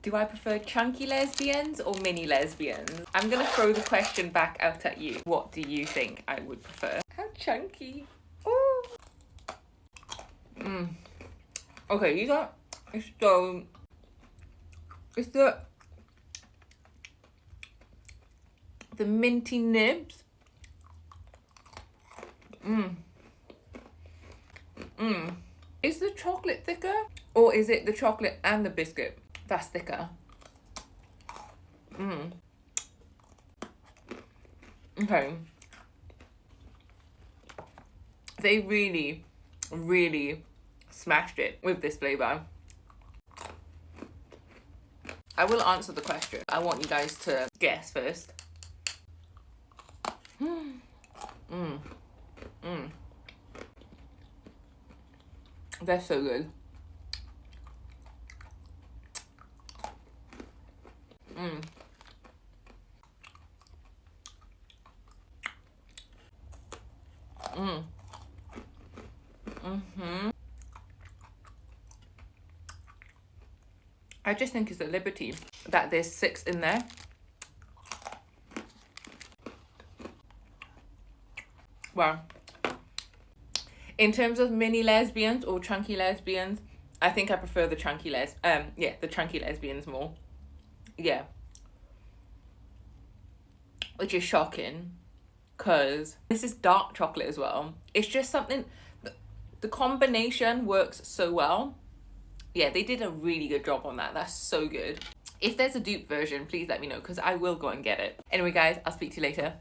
Do I prefer chunky lesbians or mini lesbians? I'm gonna throw the question back out at you. What do you think I would prefer? How chunky. Oh. Okay, these are so... It's the minty nibs. Is the chocolate thicker? Or is it the chocolate and the biscuit that's thicker? Okay. They really, really smashed it with this flavour. I will answer the question. I want you guys to guess first. They're so good. I just think it's a liberty that there's 6 in there. Wow. In terms of mini lesbians or chunky lesbians, I think I prefer the chunky the chunky lesbians more. Yeah. Which is shocking, because this is dark chocolate as well. It's just something, the combination works so well. Yeah, they did a really good job on that. That's so good. If there's a dupe version, please let me know, because I will go and get it. Anyway, guys, I'll speak to you later.